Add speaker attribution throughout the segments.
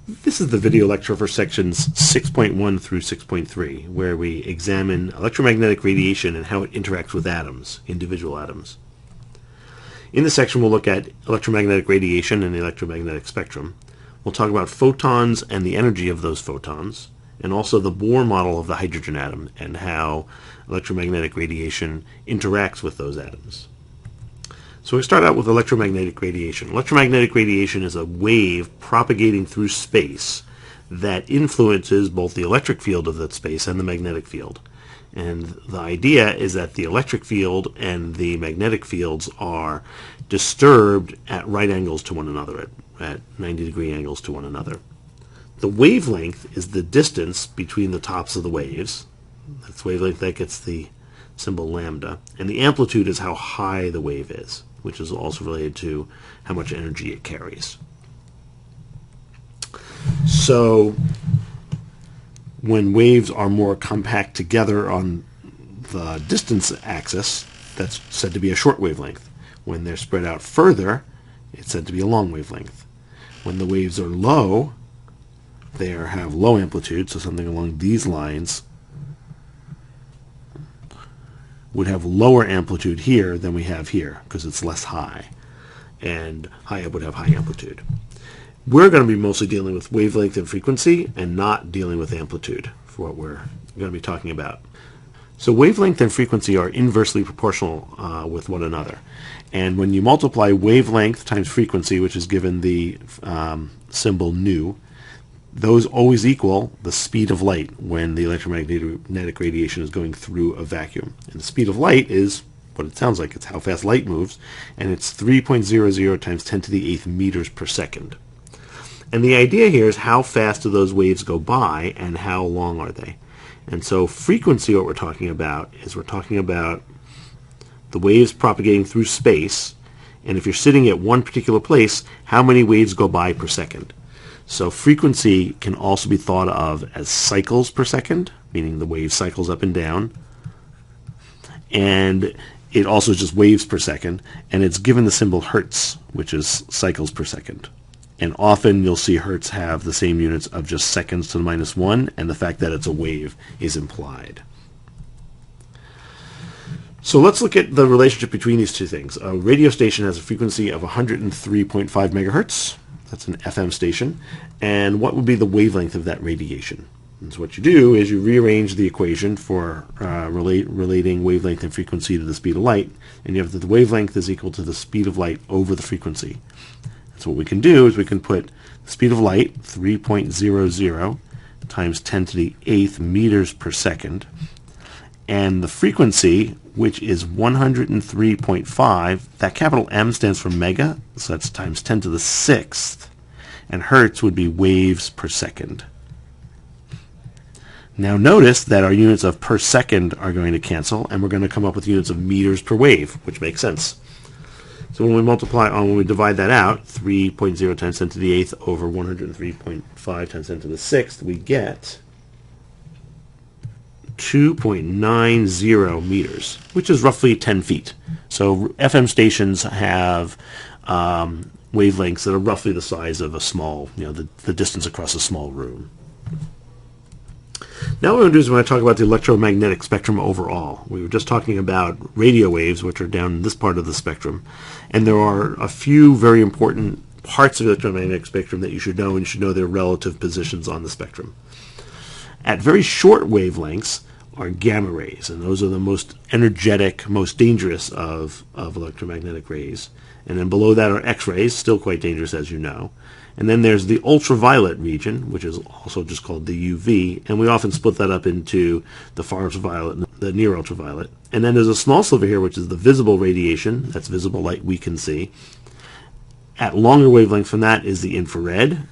Speaker 1: This is the video lecture for sections 6.1 through 6.3, where we examine electromagnetic radiation and how it interacts with atoms, individual atoms. In this section, we'll look at electromagnetic radiation and the electromagnetic spectrum. We'll talk about photons and the energy of those photons, and also the Bohr model of the hydrogen atom and how electromagnetic radiation interacts with those atoms. So we start out with electromagnetic radiation. Electromagnetic radiation is a wave propagating through space that influences both the electric field of that space and the magnetic field. And the idea is that the electric field and the magnetic fields are disturbed at right angles to one another, at 90-degree angles to one another. The wavelength is the distance between the tops of the waves. That's wavelength, that gets the symbol lambda. And the amplitude is how high the wave is, which is also related to how much energy it carries. So when waves are more compact together on the distance axis, that's said to be a short wavelength. When they're spread out further, it's said to be a long wavelength. When the waves are low, they have low amplitude, so something along these lines would have lower amplitude here than we have here because it's less high, and high up would have high amplitude. We're going to be mostly dealing with wavelength and frequency and not dealing with amplitude for what we're going to be talking about. So wavelength and frequency are inversely proportional with one another, and when you multiply wavelength times frequency, which is given the symbol nu, those always equal the speed of light when the electromagnetic radiation is going through a vacuum. And the speed of light is what it sounds like. It's how fast light moves, and it's 3.00 times 10 to the 8th meters per second. And the idea here is how fast do those waves go by and how long are they? And so frequency, what we're talking about is we're talking about the waves propagating through space, and if you're sitting at one particular place, how many waves go by per second. So frequency can also be thought of as cycles per second, meaning the wave cycles up and down. And it also is just waves per second, and it's given the symbol hertz, which is cycles per second. And often you'll see hertz have the same units of just seconds to the -1, and the fact that it's a wave is implied. So let's look at the relationship between these two things. A radio station has a frequency of 103.5 megahertz. That's an FM station. And what would be the wavelength of that radiation? And so what you do is you rearrange the equation for relating wavelength and frequency to the speed of light, and you have that the wavelength is equal to the speed of light over the frequency. So what we can do is we can put the speed of light, 3.00 times 10 to the 8th meters per second, and the frequency, which is 103.5, that capital M stands for mega, so that's times 10 to the 6th, and hertz would be waves per second. Now notice that our units of per second are going to cancel, and we're going to come up with units of meters per wave, which makes sense. So when we divide that out, 3.0 times 10 to the 8th over 103.5 times 10 to the 6th, we get 2.90 meters, which is roughly 10 feet. So FM stations have wavelengths that are roughly the size of a small, the distance across a small room. Now what we're going to do is we're going to talk about the electromagnetic spectrum overall. We were just talking about radio waves, which are down in this part of the spectrum, and there are a few very important parts of the electromagnetic spectrum that you should know, and you should know their relative positions on the spectrum. At very short wavelengths are gamma rays, and those are the most energetic, most dangerous of electromagnetic rays. And then below that are X-rays, still quite dangerous as you know. And then there's the ultraviolet region, which is also just called the UV, and we often split that up into the far ultraviolet and the near ultraviolet. And then there's a small sliver here, which is the visible radiation. That's visible light we can see. At longer wavelengths from that is the infrared,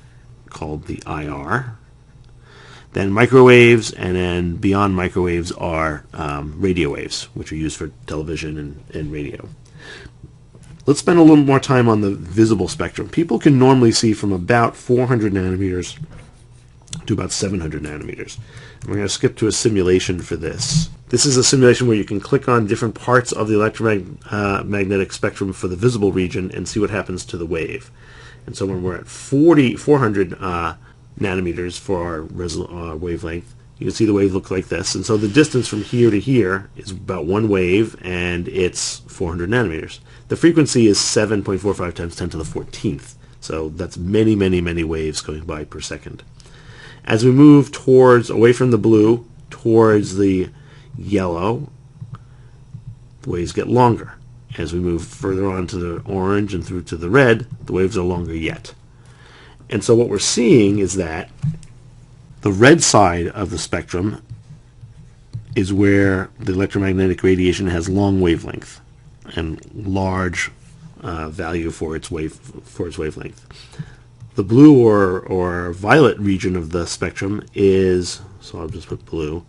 Speaker 1: called the IR. Then microwaves, and then beyond microwaves are radio waves, which are used for television and radio. Let's spend a little more time on the visible spectrum. People can normally see from about 400 nanometers to about 700 nanometers. We're going to skip to a simulation for this. This is a simulation where you can click on different parts of the electromagnetic spectrum for the visible region and see what happens to the wave. And so when we're at 400 nanometers for our wavelength. You can see the wave looks like this, and so the distance from here to here is about one wave, and it's 400 nanometers. The frequency is 7.45 times 10 to the 14th, so that's many, many, many waves going by per second. As we move away from the blue, towards the yellow, the waves get longer. As we move further on to the orange and through to the red, the waves are longer yet. And so what we're seeing is that the red side of the spectrum is where the electromagnetic radiation has long wavelength and large value for its wavelength. The blue or violet region of the spectrum is, so I'll just put blue,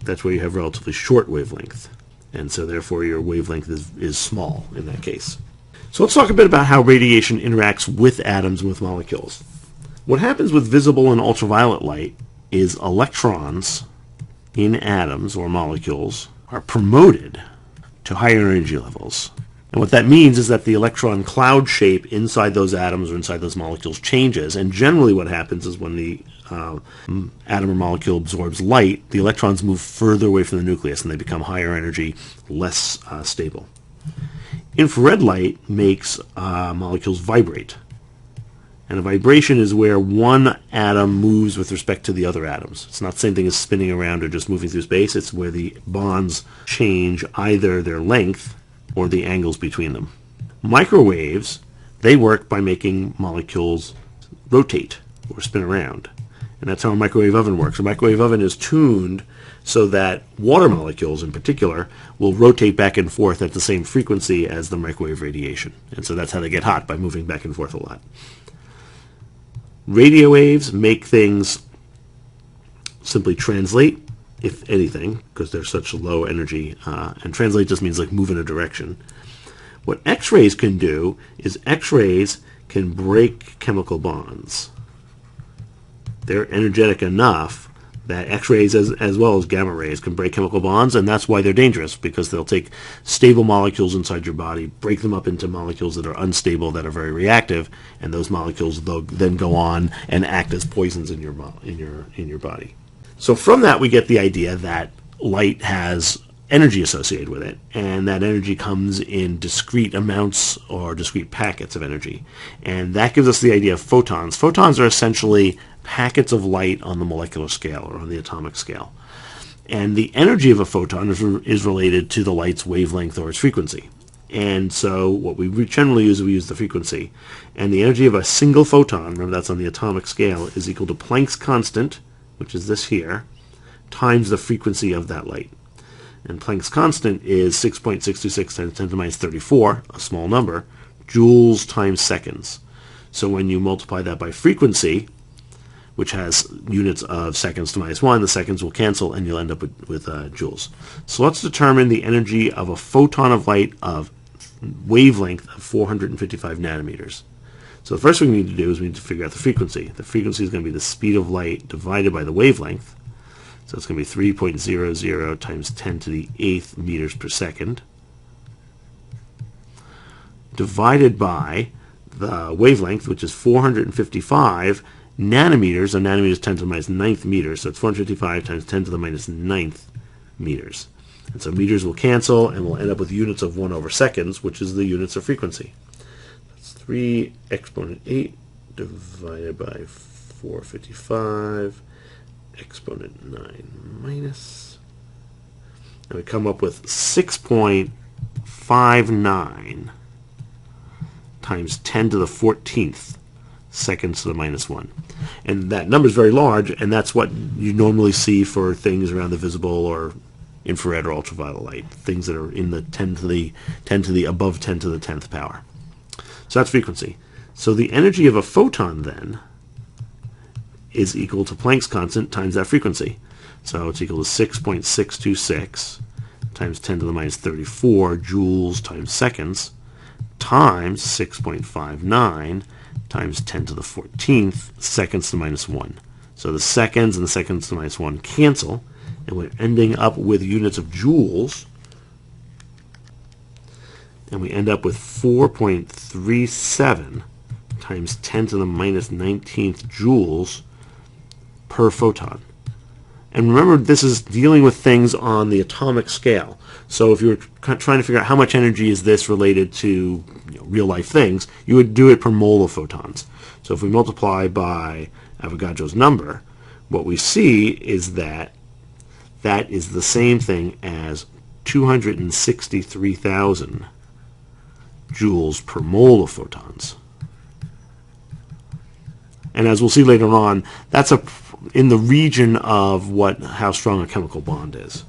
Speaker 1: that's where you have relatively short wavelength, and so therefore your wavelength is small in that case. So let's talk a bit about how radiation interacts with atoms and with molecules. What happens with visible and ultraviolet light is electrons in atoms or molecules are promoted to higher energy levels. And what that means is that the electron cloud shape inside those atoms or inside those molecules changes, and generally what happens is when the atom or molecule absorbs light, the electrons move further away from the nucleus and they become higher energy, less stable. Infrared light makes molecules vibrate. And a vibration is where one atom moves with respect to the other atoms. It's not the same thing as spinning around or just moving through space. It's where the bonds change either their length or the angles between them. Microwaves, they work by making molecules rotate or spin around. And that's how a microwave oven works. A microwave oven is tuned so that water molecules in particular will rotate back and forth at the same frequency as the microwave radiation. And so that's how they get hot, by moving back and forth a lot. Radio waves make things simply translate, if anything, because they're such low energy, and translate just means like move in a direction. What X-rays can do is X-rays can break chemical bonds. They're energetic enough that X-rays as well as gamma rays can break chemical bonds, and that's why they're dangerous, because they'll take stable molecules inside your body, break them up into molecules that are unstable, that are very reactive, and those molecules then go on and act as poisons in your body. So from that we get the idea that light has energy associated with it, and that energy comes in discrete amounts or discrete packets of energy. And that gives us the idea of photons. Photons are essentially packets of light on the molecular scale or on the atomic scale. And the energy of a photon is related to the light's wavelength or its frequency. And so what we generally use, we use the frequency. And the energy of a single photon, remember that's on the atomic scale, is equal to Planck's constant, which is this here, times the frequency of that light. And Planck's constant is 6.626 times 10 to the minus 34, a small number, joules times seconds. So when you multiply that by frequency, which has units of seconds to minus 1, the seconds will cancel and you'll end up with joules. So let's determine the energy of a photon of light of wavelength of 455 nanometers. So the first thing we need to do is we need to figure out the frequency. The frequency is going to be the speed of light divided by the wavelength. So it's going to be 3.00 times 10 to the 8th meters per second, divided by the wavelength, which is 455 nanometers. A nanometer is 10 to the minus 9th meters, so it's 455 times 10 to the minus 9th meters. And so meters will cancel, and we'll end up with units of 1 over seconds, which is the units of frequency. That's 3 exponent 8 divided by 455 exponent 9 minus, and we come up with 6.59 times 10 to the 14th seconds to the minus 1. And that number is very large, and that's what you normally see for things around the visible or infrared or ultraviolet light, things that are in the above 10 to the 10th power. So that's frequency. So the energy of a photon then is equal to Planck's constant times that frequency. So it's equal to 6.626 times 10 to the minus 34 joules times seconds times 6.59 times 10 to the 14th seconds to the minus 1. So the seconds and the seconds to the minus 1 cancel, and we're ending up with units of joules, and we end up with 4.37 times 10 to the minus 19th joules per photon. And remember, this is dealing with things on the atomic scale. So if you were trying to figure out how much energy is this related to real-life things, you would do it per mole of photons. So if we multiply by Avogadro's number, what we see is that that is the same thing as 263,000 joules per mole of photons. And as we'll see later on, that's in the region of how strong a chemical bond is.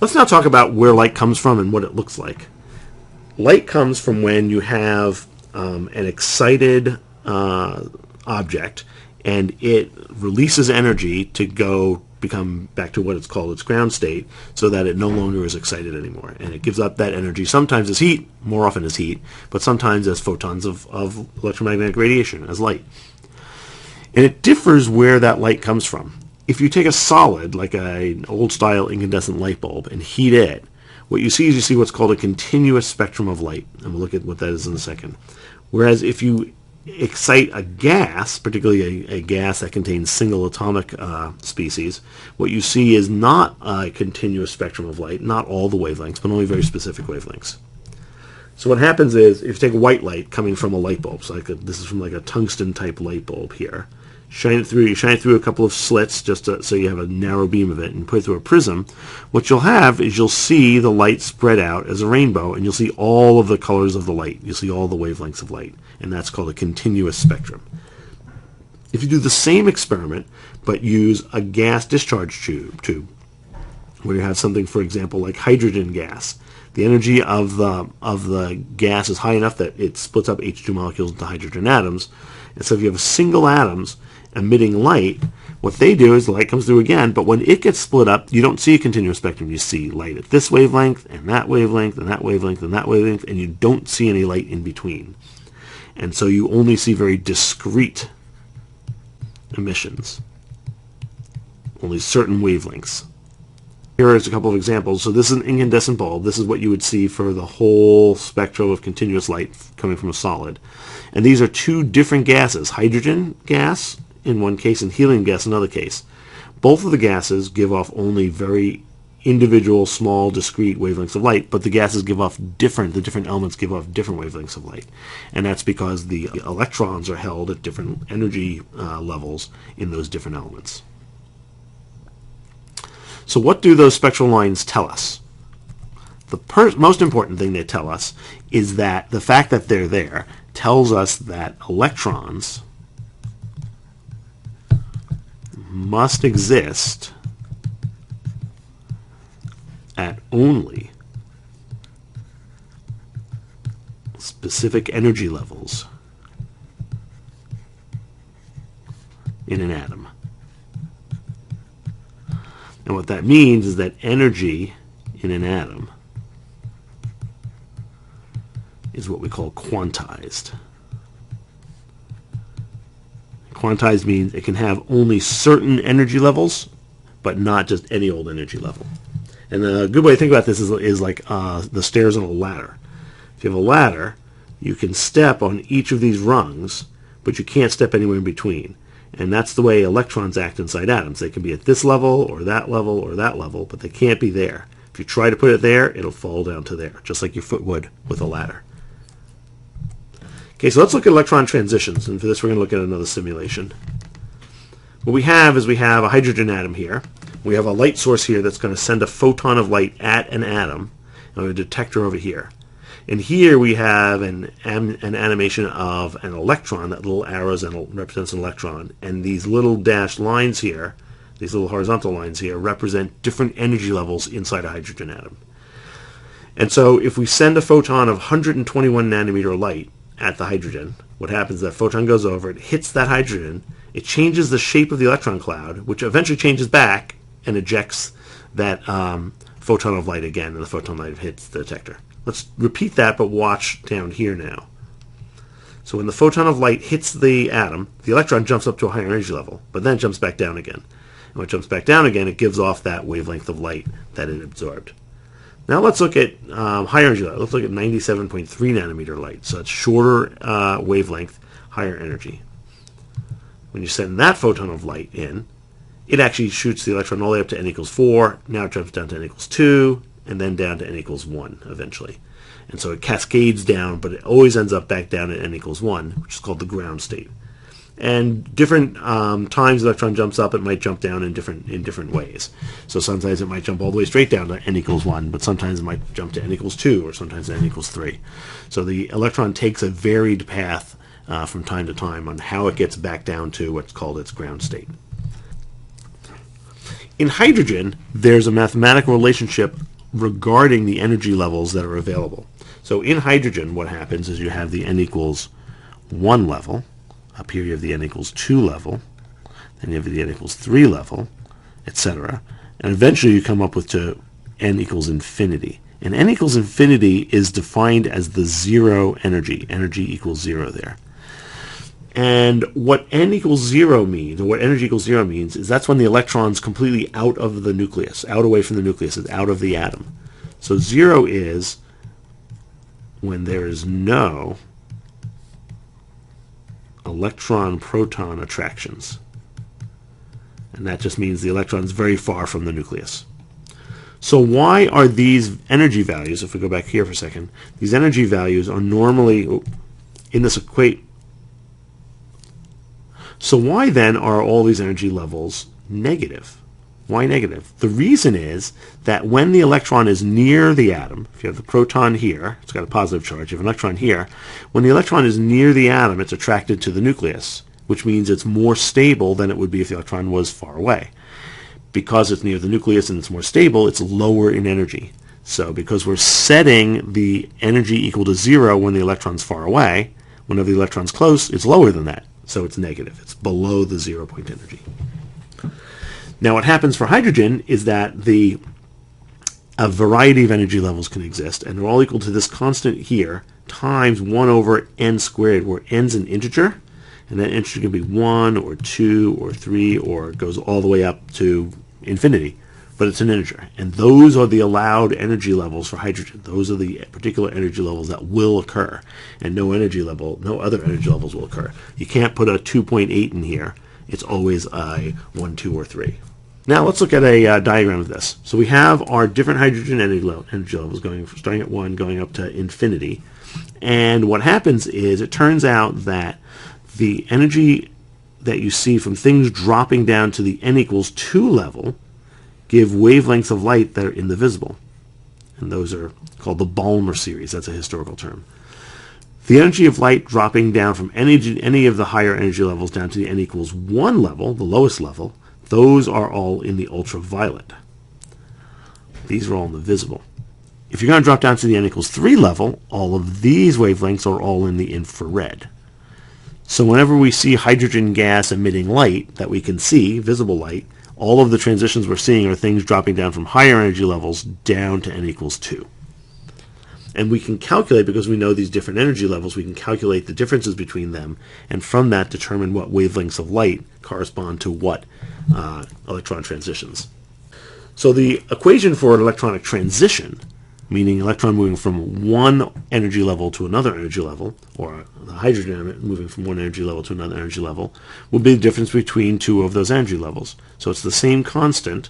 Speaker 1: Let's now talk about where light comes from and what it looks like. Light comes from when you have an excited object, and it releases energy to become back to what it's called its ground state, so that it no longer is excited anymore. And it gives up that energy, sometimes as heat, more often as heat, but sometimes as photons of electromagnetic radiation, as light. And it differs where that light comes from. If you take a solid, like an old-style incandescent light bulb, and heat it, what you see is what's called a continuous spectrum of light. And we'll look at what that is in a second. Whereas if you excite a gas, particularly a gas that contains single atomic species, what you see is not a continuous spectrum of light, not all the wavelengths, but only very specific wavelengths. So what happens is, if you take white light coming from a light bulb, so this is from like a tungsten type light bulb here, you shine it through a couple of slits just so you have a narrow beam of it, and put it through a prism, what you'll have is you'll see the light spread out as a rainbow, and you'll see all of the colors of the light. You'll see all the wavelengths of light, and that's called a continuous spectrum. If you do the same experiment, but use a gas discharge tube, where you have something, for example, like hydrogen gas, the energy of the gas is high enough that it splits up H2 molecules into hydrogen atoms, and so if you have single atoms emitting light, what they do is the light comes through again, but when it gets split up, you don't see a continuous spectrum. You see light at this wavelength, and that wavelength, and that wavelength, and that wavelength, and you don't see any light in between. And so you only see very discrete emissions, only certain wavelengths. Here is a couple of examples. So this is an incandescent bulb. This is what you would see for the whole spectrum of continuous light coming from a solid. And these are two different gases, hydrogen gas in one case and helium gas in another case. Both of the gases give off only very individual, small, discrete wavelengths of light, but the gases give off the different elements give off different wavelengths of light. And that's because the electrons are held at different energy levels in those different elements. So what do those spectral lines tell us? The most important thing they tell us is that the fact that they're there tells us that electrons must exist at only specific energy levels in an atom. And what that means is that energy in an atom is what we call quantized. Quantized means it can have only certain energy levels, but not just any old energy level. And a good way to think about this is like the stairs on a ladder. If you have a ladder, you can step on each of these rungs, but you can't step anywhere in between. And that's the way electrons act inside atoms. They can be at this level, or that level, or that level, but they can't be there. If you try to put it there, it'll fall down to there, just like your foot would with a ladder. Okay, so let's look at electron transitions, and for this we're going to look at another simulation. What we have is we have a hydrogen atom here. We have a light source here that's going to send a photon of light at an atom, and we have a detector over here. And here we have an animation of an electron. That little arrows represents an electron, and these little dashed lines here, these little horizontal lines here, represent different energy levels inside a hydrogen atom. And so if we send a photon of 121 nanometer light at the hydrogen, what happens is that photon goes over, it hits that hydrogen, it changes the shape of the electron cloud, which eventually changes back and ejects that photon of light again, and the photon light hits the detector. Let's repeat that, but watch down here now. So when the photon of light hits the atom, the electron jumps up to a higher energy level, but then jumps back down again. And when it jumps back down again, it gives off that wavelength of light that it absorbed. Now let's look at higher energy light. Let's look at 97.3 nanometer light. So it's shorter wavelength, higher energy. When you send that photon of light in, it actually shoots the electron all the way up to n equals 4. Now it jumps down to n equals 2, and then down to n equals 1 eventually. And so it cascades down, but it always ends up back down at n equals 1, which is called the ground state. And different times the electron jumps up, it might jump down in different ways. So sometimes it might jump all the way straight down to n equals 1, but sometimes it might jump to n equals 2, or sometimes n equals 3. So the electron takes a varied path from time to time on how it gets back down to what's called its ground state. In hydrogen, there's a mathematical relationship regarding the energy levels that are available. So in hydrogen, what happens is you have the n equals 1 level. Up here you have the n equals 2 level, then you have the n equals 3 level, etc. And eventually you come up with to n equals infinity. And n equals infinity is defined as the zero energy. Energy equals 0 there. And what n equals 0 means, or what energy equals 0 means, is that's when the electron's completely out of the nucleus, out away from the nucleus, it's out of the atom. So 0 is when there is no electron-proton attractions. And that just means the electron's very far from the nucleus. So why are these energy values, if we go back here for a second, these energy values are normally in this equate. So why then are all these energy levels negative? Why negative? The reason is that when the electron is near the atom, if you have the proton here, it's got a positive charge, you have an electron here, when the electron is near the atom, it's attracted to the nucleus, which means it's more stable than it would be if the electron was far away. Because it's near the nucleus and it's more stable, it's lower in energy. So because we're setting the energy equal to 0 when the electron's far away, whenever the electron's close, it's lower than that. So it's negative. It's below the 0 point energy. Now what happens for hydrogen is that a variety of energy levels can exist, and they're all equal to this constant here times 1 over n squared, where n's an integer, and that integer can be 1 or 2 or 3, or it goes all the way up to infinity, but it's an integer. And those are the allowed energy levels for hydrogen. Those are the particular energy levels that will occur, and no other energy levels will occur. You can't put a 2.8 in here. It's always a 1, 2, or 3. Now let's look at a diagram of this. So we have our different hydrogen energy levels starting at 1, going up to infinity. And what happens is it turns out that the energy that you see from things dropping down to the n equals 2 level give wavelengths of light that are indivisible. And those are called the Balmer series. That's a historical term. The energy of light dropping down from any of the higher energy levels down to the n equals 1 level, the lowest level, those are all in the ultraviolet. These are all in the visible. If you're going to drop down to the n equals 3 level, all of these wavelengths are all in the infrared. So whenever we see hydrogen gas emitting light that we can see, visible light, all of the transitions we're seeing are things dropping down from higher energy levels down to n equals 2. And we can calculate, because we know these different energy levels, we can calculate the differences between them, and from that determine what wavelengths of light correspond to what electron transitions. So the equation for an electronic transition, meaning an electron moving from one energy level to another energy level, or the hydrogen moving from one energy level to another energy level, will be the difference between two of those energy levels. So it's the same constant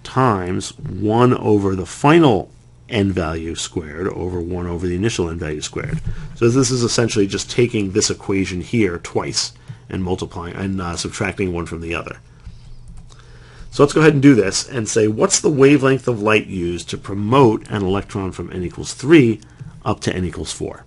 Speaker 1: times 1 over the final n value squared over 1 over the initial n value squared. So this is essentially just taking this equation here twice and multiplying and subtracting one from the other. So let's go ahead and do this and say, what's the wavelength of light used to promote an electron from n equals 3 up to n equals 4?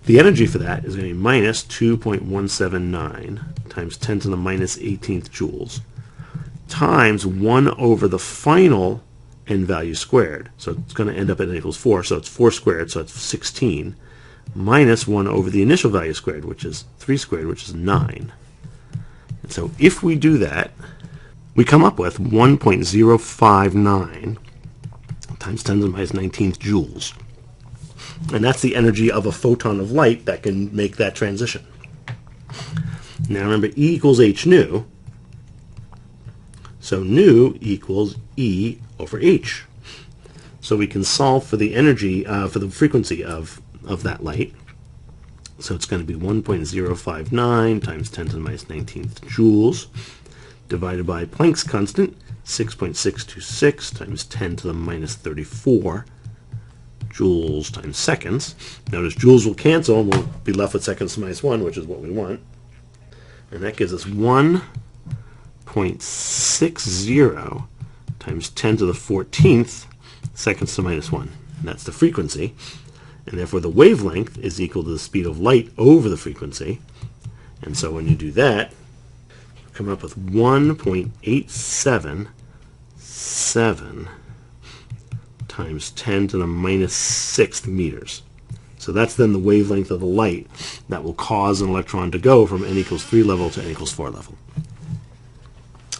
Speaker 1: The energy for that is going to be minus 2.179 times 10 to the minus 18th joules times 1 over the final n value squared. So it's going to end up at n equals 4, so it's 4 squared, so it's 16, minus 1 over the initial value squared, which is 3 squared, which is 9. And so if we do that, we come up with 1.059 times 10 to the minus 19th joules. And that's the energy of a photon of light that can make that transition. Now remember, E equals h nu, So nu equals E over H. So we can solve for the energy, for the frequency of that light. So it's going to be 1.059 times 10 to the minus 19th joules divided by Planck's constant, 6.626 times 10 to the minus 34 joules times seconds. Notice joules will cancel and we'll be left with seconds to the minus 1, which is what we want. And that gives us 1.60 times 10 to the 14th seconds to the minus 1. And that's the frequency. And therefore the wavelength is equal to the speed of light over the frequency. And so when you do that, you come up with 1.877 times 10 to the minus 6th meters. So that's then the wavelength of the light that will cause an electron to go from n equals 3 level to n equals 4 level.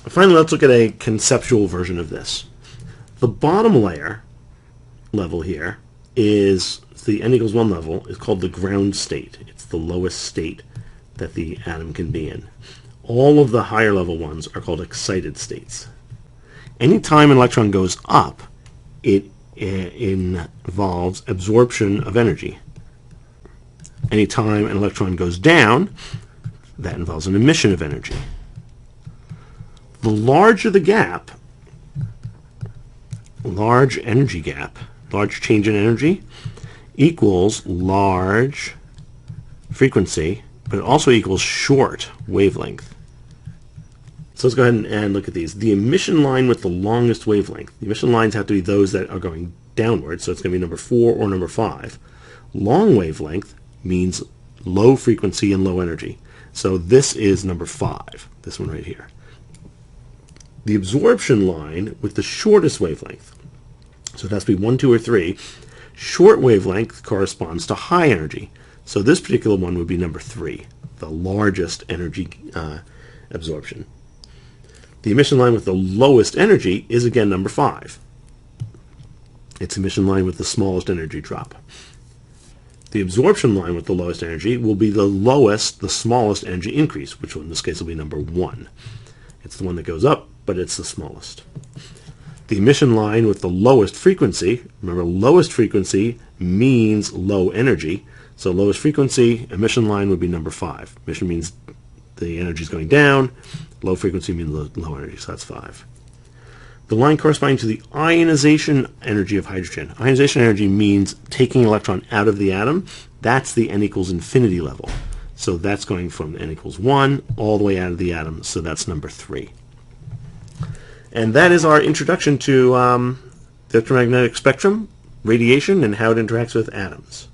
Speaker 1: Finally, let's look at a conceptual version of this. The bottom layer level here is the n equals 1 level is called the ground state. It's the lowest state that the atom can be in. All of the higher level ones are called excited states. Anytime an electron goes up, it involves absorption of energy. Anytime an electron goes down, that involves an emission of energy. The larger the gap, large energy gap, large change in energy, equals large frequency, but it also equals short wavelength. So let's go ahead and look at these. The emission line with the longest wavelength. The emission lines have to be those that are going downward, so it's going to be number 4 or number 5. Long wavelength means low frequency and low energy. So this is number 5, this one right here. The absorption line with the shortest wavelength. So it has to be 1, 2, or 3. Short wavelength corresponds to high energy. So this particular one would be number 3, the largest energy absorption. The emission line with the lowest energy is again number 5. It's emission line with the smallest energy drop. The absorption line with the lowest energy will be the lowest, the smallest energy increase, which in this case will be number 1. It's the one that goes up, but it's the smallest. The emission line with the lowest frequency, remember lowest frequency means low energy, so lowest frequency, emission line would be number 5. Emission means the energy is going down, low frequency means low energy, so that's 5. The line corresponding to the ionization energy of hydrogen. Ionization energy means taking an electron out of the atom. That's the n equals infinity level. So that's going from n equals 1 all the way out of the atom, so that's number 3. And that is our introduction to the electromagnetic spectrum, radiation, and how it interacts with atoms.